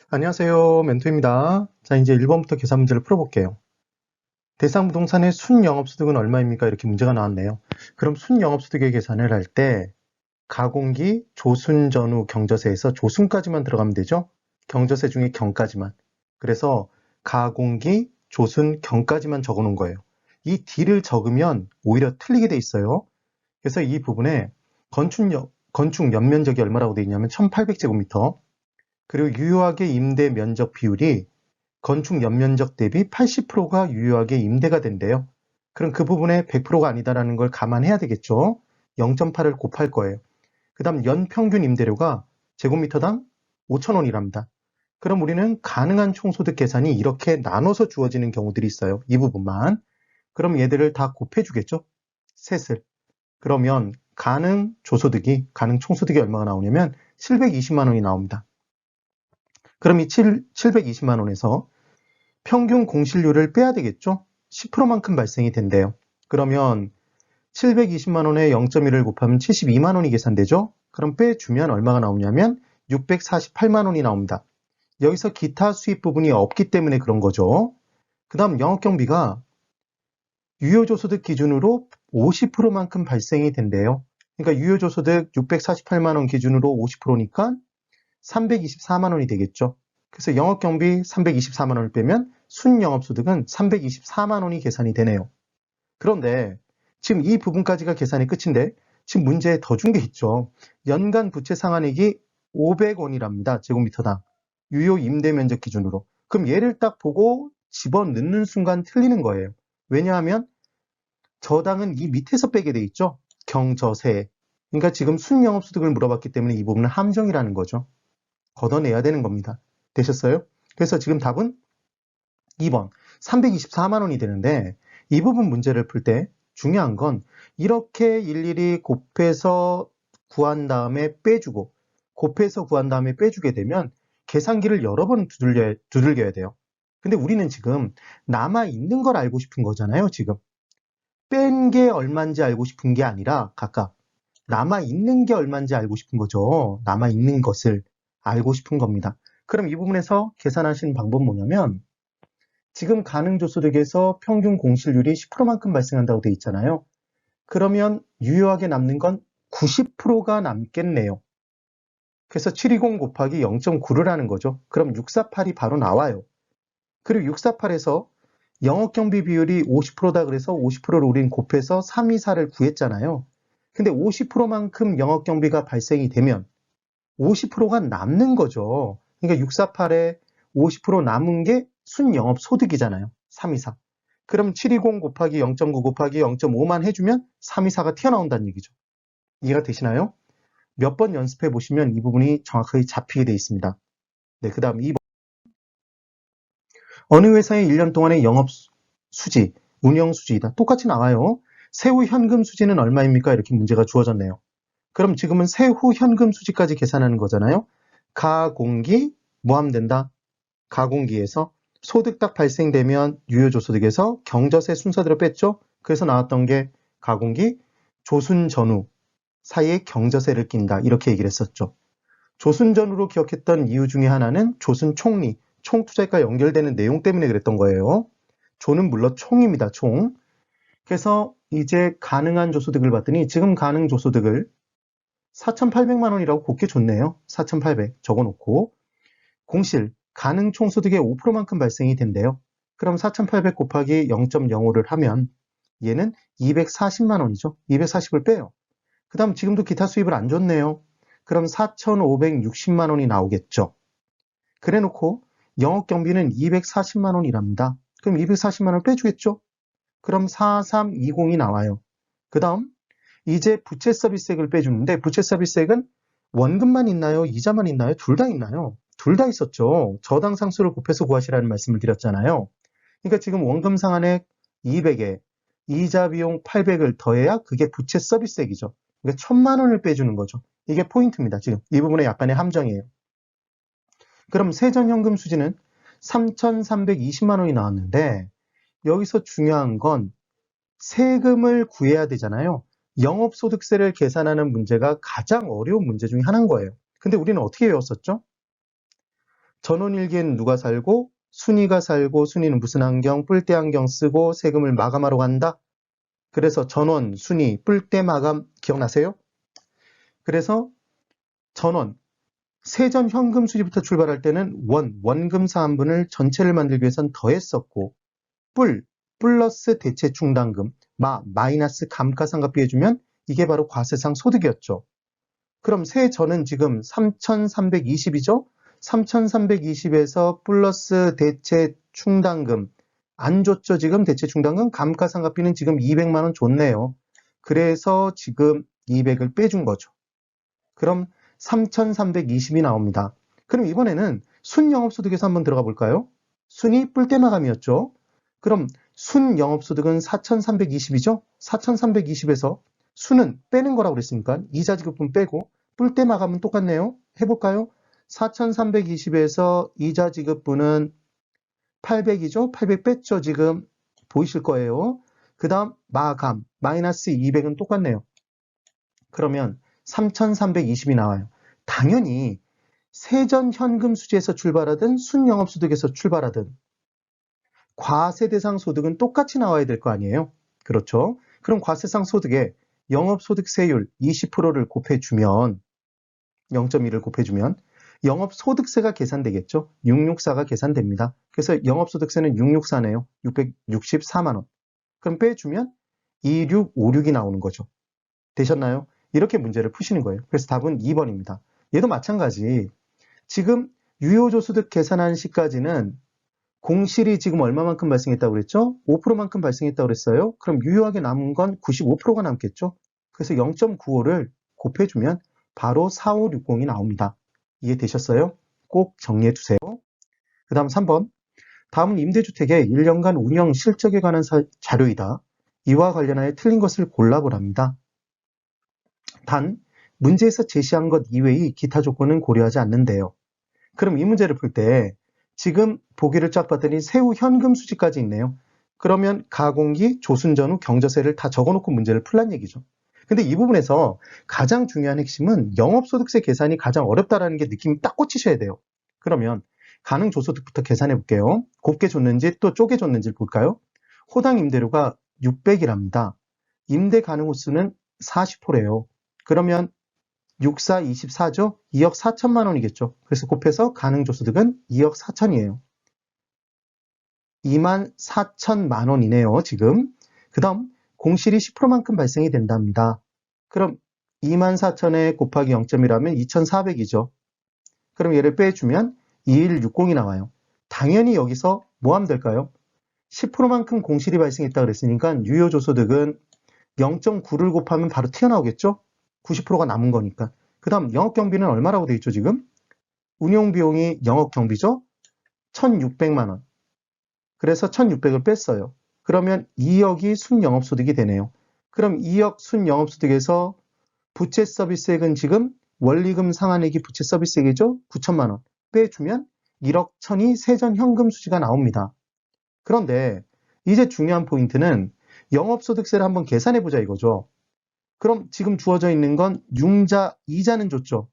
안녕하세요. 멘토입니다. 자, 이제 1번부터 계산 문제를 풀어볼게요. 대상 부동산의 순영업소득은 얼마입니까? 이렇게 문제가 나왔네요. 그럼 순영업소득의 계산을 할 때 가공기, 조순, 전후, 경저세에서 조순까지만 들어가면 되죠? 경저세 중에 경까지만. 그래서 가공기, 조순, 경까지만 적어 놓은 거예요. 이 D를 적으면 오히려 틀리게 돼 있어요. 그래서 이 부분에 건축 연면적이 얼마라고 돼 있냐면 1800제곱미터. 그리고 유효하게 임대 면적 비율이 건축 연면적 대비 80%가 유효하게 임대가 된대요. 그럼 그 부분에 100%가 아니다라는 걸 감안해야 되겠죠. 0.8을 곱할 거예요. 그 다음 연평균 임대료가 제곱미터당 5,000원이랍니다. 그럼 우리는 가능한 총소득 계산이 이렇게 나눠서 주어지는 경우들이 있어요. 이 부분만. 그럼 얘들을 다 곱해주겠죠. 셋을. 그러면 가능 총소득이 얼마가 나오냐면 720만 원이 나옵니다. 그럼 이 720만 원에서 평균 공실료를 빼야 되겠죠? 10%만큼 발생이 된대요. 그러면 720만 원에 0.1을 곱하면 72만 원이 계산되죠? 그럼 빼주면 얼마가 나오냐면 648만 원이 나옵니다. 여기서 기타 수입 부분이 없기 때문에 그런 거죠. 그 다음 영업경비가 유효조소득 기준으로 50%만큼 발생이 된대요. 그러니까 유효조소득 648만 원 기준으로 50%니까 324만 원이 되겠죠. 그래서 영업경비 324만 원을 빼면 순영업소득은 324만 원이 계산이 되네요. 그런데 지금 이 부분까지가 계산이 끝인데 지금 문제에 더 준 게 있죠. 연간 부채 상환액이 500원이랍니다. 제곱미터당. 유효 임대 면적 기준으로. 그럼 얘를 딱 보고 집어넣는 순간 틀리는 거예요. 왜냐하면 저당은 이 밑에서 빼게 돼 있죠. 경저세. 그러니까 지금 순영업소득을 물어봤기 때문에 이 부분은 함정이라는 거죠. 걷어내야 되는 겁니다. 되셨어요? 그래서 지금 답은 2번 324만 원이 되는데 이 부분 문제를 풀 때 중요한 건 이렇게 일일이 곱해서 구한 다음에 빼주고 곱해서 구한 다음에 빼주게 되면 계산기를 여러 번 두들겨야 돼요. 근데 우리는 지금 남아있는 걸 알고 싶은 거잖아요. 지금 뺀 게 얼마인지 알고 싶은 게 아니라 각각 남아있는 게 얼마인지 알고 싶은 거죠. 남아있는 것을 알고 싶은 겁니다. 그럼 이 부분에서 계산하시는 방법은 뭐냐면 지금 가능조소득에서 평균 공실률이 10%만큼 발생한다고 돼 있잖아요. 그러면 유효하게 남는 건 90%가 남겠네요. 그래서 720 곱하기 0.9를 하는 거죠. 그럼 648이 바로 나와요. 그리고 648에서 영업경비 비율이 50%다 그래서 50%를 우린 곱해서 324를 구했잖아요. 근데 50%만큼 영업경비가 발생이 되면 50%가 남는 거죠. 그러니까 648에 50% 남은 게 순영업소득이잖아요. 324. 그럼 720 곱하기 0.9 곱하기 0.5만 해주면 324가 튀어나온다는 얘기죠. 이해가 되시나요? 몇 번 연습해 보시면 이 부분이 정확하게 잡히게 되어 있습니다. 네, 그 다음 2번. 어느 회사의 1년 동안의 영업 수지, 운영 수지이다. 똑같이 나와요. 세후 현금 수지는 얼마입니까? 이렇게 문제가 주어졌네요. 그럼 지금은 세후 현금 수지까지 계산하는 거잖아요. 가공기 모함된다. 가공기에서 소득 딱 발생되면 유효조소득에서 경저세 순서대로 뺐죠. 그래서 나왔던 게 가공기, 조순 전후 사이에 경저세를 낀다. 이렇게 얘기를 했었죠. 조순 전후로 기억했던 이유 중에 하나는 조순 총리, 총투자과 연결되는 내용 때문에 그랬던 거예요. 조는 물론 총입니다. 총. 그래서 이제 가능한 조소득을 봤더니 지금 가능 조소득을 4,800만 원이라고 곱게 줬네요. 4,800 적어놓고 공실 가능 총소득의 5%만큼 발생이 된대요. 그럼 4,800 곱하기 0.05를 하면 얘는 240만 원이죠. 240을 빼요. 그 다음 지금도 기타 수입을 안 줬네요. 그럼 4,560만 원이 나오겠죠. 그래 놓고 영업경비는 240만 원이랍니다. 그럼 240만 원을 빼주겠죠. 그럼 4320이 나와요. 그 다음 이제 부채 서비스액을 빼주는데 부채 서비스액은 원금만 있나요? 이자만 있나요? 둘 다 있나요? 둘 다 있었죠. 저당 상수를 곱해서 구하시라는 말씀을 드렸잖아요. 그러니까 지금 원금 상환액 200에 이자 비용 800을 더해야 그게 부채 서비스액이죠. 그러니까 1,000만 원을 빼주는 거죠. 이게 포인트입니다. 지금 이 부분에 약간의 함정이에요. 그럼 세전현금 수지는 3,320만 원이 나왔는데 여기서 중요한 건 세금을 구해야 되잖아요. 영업소득세를 계산하는 문제가 가장 어려운 문제 중에 하나인 거예요. 근데 우리는 어떻게 외웠었죠? 전원일기에는 누가 살고 순이가 살고 순이는 무슨 안경? 뿔테 안경 쓰고 세금을 마감하러 간다. 그래서 전원, 순이, 뿔테 마감 기억나세요? 그래서 전원, 세전 현금 수지부터 출발할 때는 원금 사안분을 전체를 만들기 위해선 더했었고 플러스 대체 충당금, 마이너스 감가상각비 해주면 이게 바로 과세상 소득이었죠. 그럼 세전은 지금 3,320이죠? 3,320에서 플러스 대체 충당금 안 줬죠? 지금 대체 충당금 감가상각비는 지금 200만 원 줬네요. 그래서 지금 200을 빼준 거죠. 그럼 3,320이 나옵니다. 그럼 이번에는 순영업소득에서 한번 들어가 볼까요? 순이 뿔테 마감이었죠. 그럼 순영업소득은 4,320이죠? 4,320에서 순은 빼는 거라고 그랬으니까 이자 지급분 빼고 뿔테 마감은 똑같네요. 해볼까요? 4,320에서 이자 지급분은 800이죠? 800 뺐죠? 지금 보이실 거예요. 그 다음 마감 마이너스 200은 똑같네요. 그러면 3,320이 나와요. 당연히 세전 현금 수지에서 출발하든 순영업소득에서 출발하든 과세 대상 소득은 똑같이 나와야 될 거 아니에요? 그렇죠? 그럼 과세상 소득에 영업소득세율 20%를 곱해주면 0.1을 곱해주면 영업소득세가 계산되겠죠? 664가 계산됩니다. 그래서 영업소득세는 664네요. 664만 원. 그럼 빼주면 2656이 나오는 거죠. 되셨나요? 이렇게 문제를 푸시는 거예요. 그래서 답은 2번입니다. 얘도 마찬가지. 지금 유효조소득 계산한 시까지는 공실이 지금 얼마만큼 발생했다고 그랬죠? 5%만큼 발생했다고 그랬어요. 그럼 유효하게 남은 건 95%가 남겠죠? 그래서 0.95를 곱해주면 바로 4560이 나옵니다. 이해되셨어요? 꼭 정리해 두세요. 그 다음 3번. 다음은 임대주택의 1년간 운영 실적에 관한 자료이다. 이와 관련하여 틀린 것을 골라보랍니다. 단, 문제에서 제시한 것 이외의 기타 조건은 고려하지 않는데요. 그럼 이 문제를 풀 때 지금 보기를 쫙 봤더니 세후 현금 수지까지 있네요. 그러면 가공기, 조순전후, 경조세를 다 적어놓고 문제를 풀란 얘기죠. 근데 이 부분에서 가장 중요한 핵심은 영업소득세 계산이 가장 어렵다라는 게 느낌이 딱 꽂히셔야 돼요. 그러면 가능조소득부터 계산해 볼게요. 곱게 줬는지 또 쪼개 줬는지 볼까요? 호당 임대료가 600이랍니다. 임대 가능 호수는 40호래요. 그러면 64, 24죠? 2억 4천만 원이겠죠. 그래서 곱해서 가능조소득은 2억 4천이에요. 2만 4천만 원이네요, 지금. 그 다음, 공실이 10%만큼 발생이 된답니다. 그럼 2만 4천에 곱하기 0.1하면 2,400이죠. 그럼 얘를 빼주면 2160이 나와요. 당연히 여기서 뭐 하면 될까요? 10%만큼 공실이 발생했다 그랬으니까 유효조소득은 0.9를 곱하면 바로 튀어나오겠죠? 90%가 남은 거니까. 그 다음 영업경비는 얼마라고 돼 있죠 지금? 운용비용이 영업경비죠? 1,600만 원. 그래서 1,600을 뺐어요. 그러면 2억이 순영업소득이 되네요. 그럼 2억 순영업소득에서 부채서비스액은 지금 원리금 상환액이 부채서비스액이죠? 9천만 원. 빼주면 1억 1,000이 세전현금 수지가 나옵니다. 그런데 이제 중요한 포인트는 영업소득세를 한번 계산해보자 이거죠. 그럼 지금 주어져 있는 건 융자, 이자는 줬죠.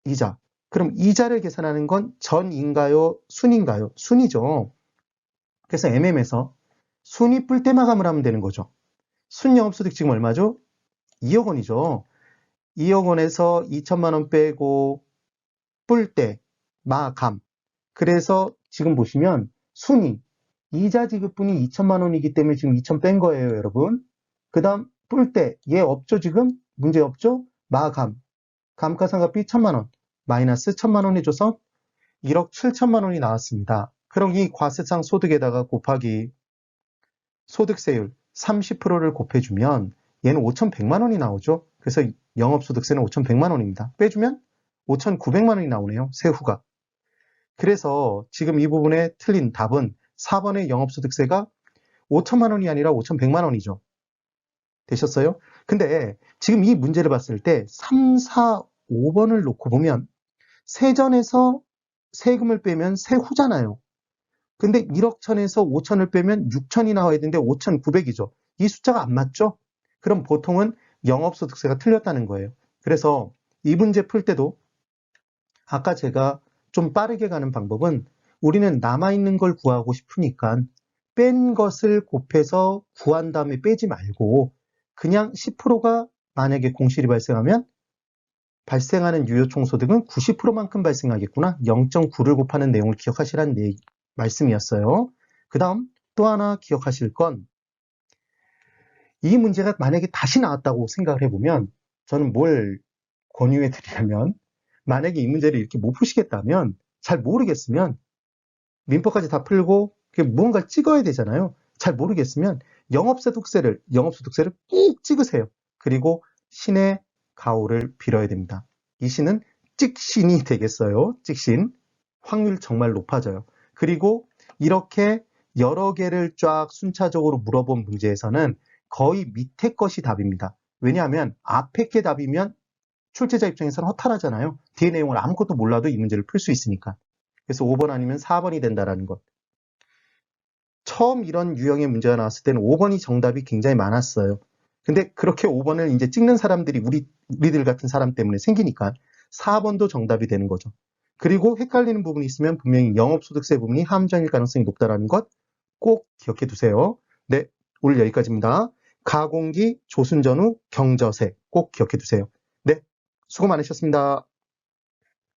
이자. 그럼 이자를 계산하는 건 전인가요? 순인가요? 순이죠. 그래서 MM에서 순이 뿔테 마감을 하면 되는 거죠. 순영업소득 지금 얼마죠? 2억 원이죠. 2억 원에서 2천만 원 빼고 뿔테, 마감. 그래서 지금 보시면 순이, 이자 지급분이 2천만 원이기 때문에 지금 2천 뺀 거예요, 여러분. 그 다음 뿔테, 얘 없죠, 지금? 문제 없죠? 마감. 감가상각비 1천만 원. 마이너스 1천만 원 해줘서 1억 7천만 원이 나왔습니다. 그럼 이 과세상 소득에다가 곱하기 소득세율 30%를 곱해주면 얘는 5,100만 원이 나오죠. 그래서 영업소득세는 5,100만 원입니다. 빼주면 5,900만 원이 나오네요. 세후가. 그래서 지금 이 부분에 틀린 답은 4번의 영업소득세가 5천만 원이 아니라 5,100만 원이죠. 되셨어요? 근데 지금 이 문제를 봤을 때 3, 4, 5번을 놓고 보면 세전에서 세금을 빼면 세후잖아요. 근데 1억 천에서 5천을 빼면 6천이 나와야 되는데 5,900이죠. 이 숫자가 안 맞죠? 그럼 보통은 영업소득세가 틀렸다는 거예요. 그래서 이 문제 풀 때도 아까 제가 좀 빠르게 가는 방법은 우리는 남아있는 걸 구하고 싶으니까 뺀 것을 곱해서 구한 다음에 빼지 말고 그냥 10%가 만약에 공실이 발생하면 발생하는 유효 총소득은 90%만큼 발생하겠구나. 0.9를 곱하는 내용을 기억하시라는 말씀이었어요. 그 다음 또 하나 기억하실 건 이 문제가 만약에 다시 나왔다고 생각을 해보면 저는 뭘 권유해 드리냐면 만약에 이 문제를 이렇게 못 푸시겠다면 잘 모르겠으면 민법까지 다 풀고 무언가를 찍어야 되잖아요. 잘 모르겠으면 영업소득세를 꾹 찍으세요. 그리고 신의 가호를 빌어야 됩니다. 이 신은 찍신이 되겠어요. 찍신. 확률 정말 높아져요. 그리고 이렇게 여러 개를 쫙 순차적으로 물어본 문제에서는 거의 밑에 것이 답입니다. 왜냐하면 앞에 게 답이면 출제자 입장에서는 허탈하잖아요. 뒤에 내용을 아무것도 몰라도 이 문제를 풀 수 있으니까. 그래서 5번 아니면 4번이 된다라는 것. 처음 이런 유형의 문제가 나왔을 때는 5번이 정답이 굉장히 많았어요. 근데 그렇게 5번을 이제 찍는 사람들이 우리들 같은 사람 때문에 생기니까 4번도 정답이 되는 거죠. 그리고 헷갈리는 부분이 있으면 분명히 영업소득세 부분이 함정일 가능성이 높다는 것 꼭 기억해 두세요. 네, 오늘 여기까지입니다. 가공기, 조순전후, 경저세 꼭 기억해 두세요. 네, 수고 많으셨습니다.